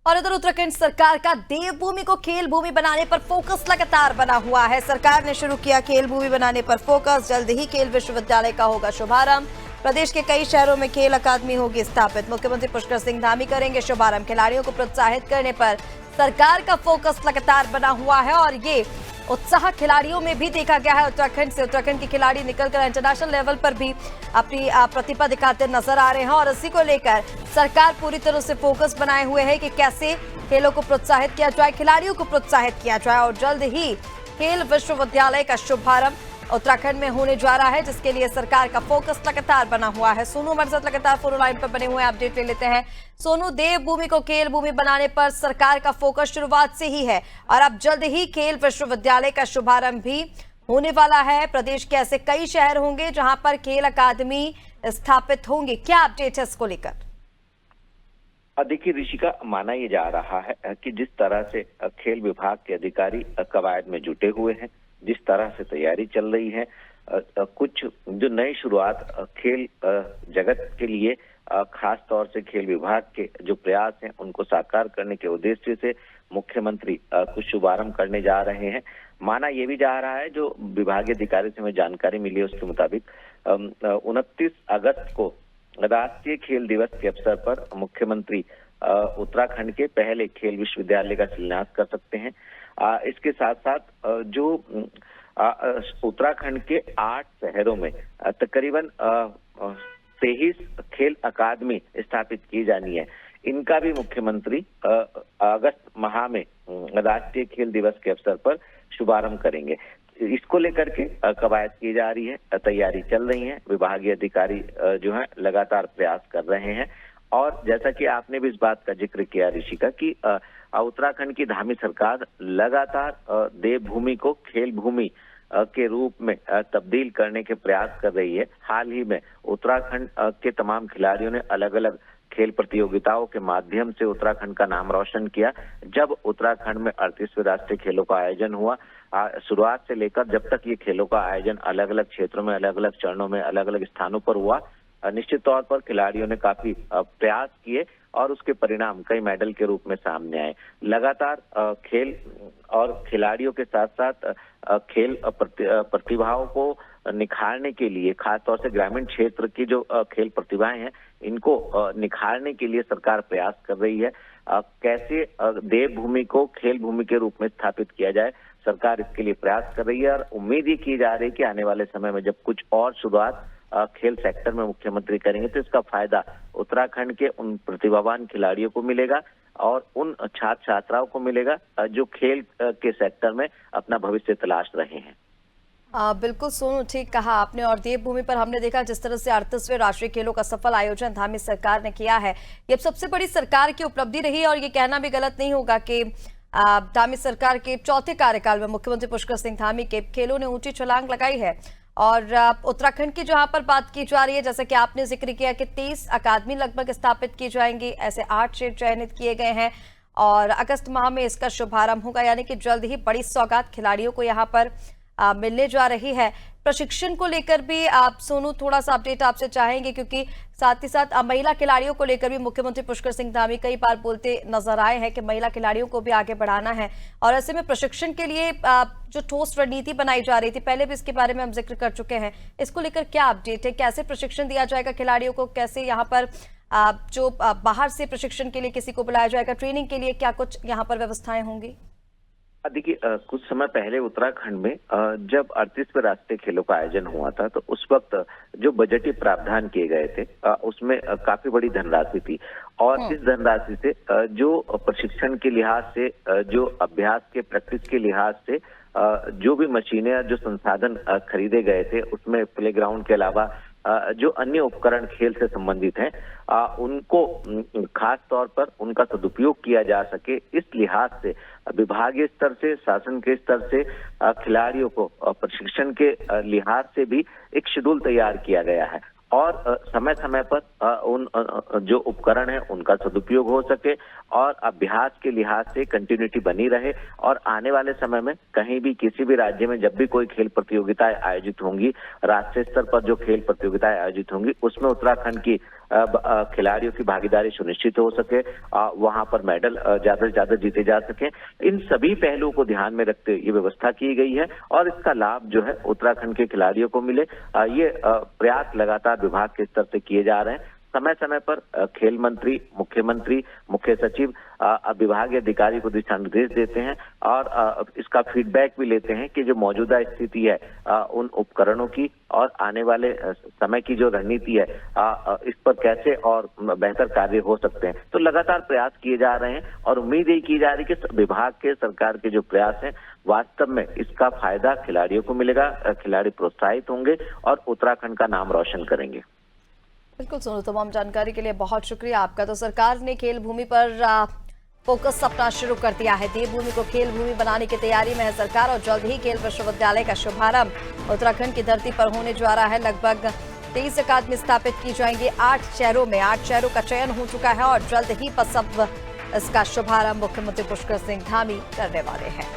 और इधर उत्तराखंड सरकार का देवभूमि को खेल भूमि बनाने पर फोकस लगातार बना हुआ है। सरकार ने शुरू किया खेल भूमि बनाने पर फोकस। जल्द ही खेल विश्वविद्यालय का होगा शुभारंभ। प्रदेश के कई शहरों में खेल अकादमी होगी स्थापित। मुख्यमंत्री पुष्कर सिंह धामी करेंगे शुभारंभ। खिलाड़ियों को प्रोत्साहित करने पर सरकार का फोकस लगातार बना हुआ है और ये उत्साह खिलाड़ियों में भी देखा गया है। उत्तराखंड के खिलाड़ी निकलकर इंटरनेशनल लेवल पर भी अपनी प्रतिभा दिखाते नजर आ रहे हैं और इसी को लेकर सरकार पूरी तरह से फोकस बनाए हुए है कि कैसे खेलों को प्रोत्साहित किया जाए, खिलाड़ियों को प्रोत्साहित किया जाए। और जल्द ही खेल विश्वविद्यालय का शुभारंभ उत्तराखंड में होने जा रहा है, जिसके लिए सरकार का फोकस लगातार बना हुआ है। सोनू हमारे साथ लगातार फोन लाइन पर बने हुए हैं, अपडेट ले लेते हैं। सोनू, देवभूमि को खेल भूमि बनाने पर सरकार का फोकस शुरुआत से ही है और अब जल्द ही खेल विश्वविद्यालय का शुभारंभ भी होने वाला है। प्रदेश के ऐसे कई शहर होंगे जहां पर खेल अकादमी स्थापित होंगे, क्या अपडेट है इसको लेकर? देखिए ऋषिका, माना ये जा रहा है कि जिस तरह से खेल विभाग के अधिकारी कवायद में जुटे हुए हैं, जिस तरह से तैयारी चल रही है, कुछ जो नई शुरुआत खेल जगत के लिए खास तौर से खेल विभाग के जो प्रयास हैं उनको साकार करने के उद्देश्य से मुख्यमंत्री कुछ शुभारंभ करने जा रहे हैं। माना ये भी जा रहा है, जो विभागीय अधिकारी से हमें जानकारी मिली है उसके मुताबिक 29 अगस्त को राष्ट्रीय खेल दिवस के अवसर पर मुख्यमंत्री उत्तराखंड के पहले खेल विश्वविद्यालय का शिलान्यास कर सकते हैं। इसके साथ साथ जो उत्तराखंड के 8 शहरों में तकरीबन 23 खेल अकादमी स्थापित की जानी है, इनका भी मुख्यमंत्री अगस्त माह में राष्ट्रीय खेल दिवस के अवसर पर शुभारंभ करेंगे। इसको लेकर के कवायद की जा रही है, तैयारी चल रही है, विभागीय अधिकारी जो है लगातार प्रयास कर रहे हैं। और जैसा कि आपने भी इस बात का जिक्र किया ऋषिका कि उत्तराखंड की धामी सरकार लगातार देवभूमि को खेल भूमि के रूप में तब्दील करने के प्रयास कर रही है। हाल ही में उत्तराखंड के तमाम खिलाड़ियों ने अलग अलग खेल प्रतियोगिताओं के माध्यम से उत्तराखंड का नाम रोशन किया। जब उत्तराखंड में 38वें राष्ट्रीय खेलों का आयोजन हुआ, शुरुआत से लेकर जब तक ये खेलों का आयोजन अलग अलग क्षेत्रों में, अलग अलग चरणों में, अलग अलग स्थानों पर हुआ, निश्चित तौर पर खिलाड़ियों ने काफी प्रयास किए और उसके परिणाम कई मेडल के रूप में सामने आए। लगातार खेल और खिलाड़ियों के साथ साथ खेल प्रतिभाओं को निखारने के लिए, खासतौर से ग्रामीण क्षेत्र की जो खेल प्रतिभाएं हैं, इनको निखारने के लिए सरकार प्रयास कर रही है। कैसे देवभूमि को खेल भूमि के रूप में स्थापित किया जाए, सरकार इसके लिए प्रयास कर रही है और उम्मीद ही की जा रही है कि आने वाले समय में जब कुछ और शुरुआत खेल सेक्टर में मुख्यमंत्री करेंगे तो इसका फायदा उत्तराखंड के उन प्रतिभावान खिलाड़ियों को मिलेगा और उन छात्र छात्राओं को मिलेगा जो खेल के सेक्टर में अपना भविष्य तलाश रहे हैं। बिल्कुल सोनू, ठीक कहा आपने। और देवभूमि पर हमने देखा जिस तरह से 38वें राष्ट्रीय खेलों का सफल आयोजन धामी सरकार ने किया है, ये सबसे बड़ी सरकार की उपलब्धि रही है और ये कहना भी गलत नहीं होगा कि धामी सरकार के चौथे कार्यकाल में मुख्यमंत्री पुष्कर सिंह धामी के खेलों ने ऊंची छलांग लगाई है। और उत्तराखंड की जहां पर बात की जा रही है, जैसा कि आपने जिक्र किया कि 23 अकादमी लगभग स्थापित की जाएंगी, ऐसे 8 शहर चयनित किए गए हैं और अगस्त माह में इसका शुभारंभ होगा, यानी कि जल्द ही बड़ी सौगात खिलाड़ियों को यहां पर मिलने जा रही है। प्रशिक्षण को लेकर भी आप सोनू थोड़ा सा अपडेट आपसे चाहेंगे, क्योंकि साथ ही साथ महिला खिलाड़ियों को लेकर भी मुख्यमंत्री पुष्कर सिंह धामी कई बार बोलते नजर आए हैं कि महिला खिलाड़ियों को भी आगे बढ़ाना है और ऐसे में प्रशिक्षण के लिए जो ठोस रणनीति बनाई जा रही थी, पहले भी इसके बारे में हम जिक्र कर चुके हैं, इसको लेकर क्या अपडेट है? कैसे प्रशिक्षण दिया जाएगा खिलाड़ियों को? कैसे यहाँ पर जो बाहर से प्रशिक्षण के लिए किसी को बुलाया जाएगा, ट्रेनिंग के लिए क्या कुछ यहाँ पर व्यवस्थाएं होंगी? देखिए, कुछ समय पहले उत्तराखंड में जब 38वें राष्ट्रीय खेलों का आयोजन हुआ था तो उस वक्त जो बजटीय प्रावधान किए गए थे उसमें काफी बड़ी धनराशि थी और इस धनराशि से जो प्रशिक्षण के लिहाज से, जो अभ्यास के प्रैक्टिस के लिहाज से जो भी मशीनें, जो संसाधन खरीदे गए थे, उसमें प्लेग्राउंड के अलावा जो अन्य उपकरण खेल से संबंधित हैं उनको खास तौर पर उनका सदुपयोग किया जा सके, इस लिहाज से विभागीय स्तर से, शासन के स्तर से खिलाड़ियों को प्रशिक्षण के लिहाज से भी एक शेड्यूल तैयार किया गया है और समय समय पर उन जो उपकरण है उनका सदुपयोग हो सके और अभ्यास के लिहाज से कंटिन्यूटी बनी रहे और आने वाले समय में कहीं भी किसी भी राज्य में जब भी कोई खेल प्रतियोगिताएं आयोजित होंगी, राष्ट्रीय स्तर पर जो खेल प्रतियोगिताएं आयोजित होंगी, उसमें उत्तराखंड की खिलाड़ियों की भागीदारी सुनिश्चित हो सके, वहां पर मेडल ज्यादा से ज्यादा जीते जा सके। इन सभी पहलुओं को ध्यान में रखते हुए ये व्यवस्था की गई है और इसका लाभ जो है उत्तराखंड के खिलाड़ियों को मिले, ये प्रयास लगातार विभाग के स्तर से किए जा रहे हैं। समय समय पर खेल मंत्री, मुख्यमंत्री, मुख्य सचिव विभागीय अधिकारी को दिशा निर्देश देते हैं और इसका फीडबैक भी लेते हैं कि जो मौजूदा स्थिति है उन उपकरणों की और आने वाले समय की जो रणनीति है इस पर कैसे और बेहतर कार्य हो सकते हैं। तो लगातार प्रयास किए जा रहे हैं और उम्मीद यही की जा रही है कि विभाग के, सरकार के जो प्रयास हैं वास्तव में इसका फायदा खिलाड़ियों को मिलेगा, खिलाड़ी प्रोत्साहित होंगे और उत्तराखंड का नाम रोशन करेंगे। बिल्कुल सोनू, तमाम जानकारी के लिए बहुत शुक्रिया आपका। तो सरकार ने खेल भूमि पर फोकस अपना शुरू कर दिया है। देवभूमि को खेल भूमि बनाने की तैयारी में है सरकार और जल्द ही खेल विश्वविद्यालय का शुभारंभ उत्तराखंड की धरती पर होने जा रहा है। लगभग 23 अकादमी स्थापित की जाएंगी 8 शहरों में। 8 शहरों का चयन हो चुका है और जल्द ही इसका शुभारंभ मुख्यमंत्री पुष्कर सिंह धामी करने वाले हैं।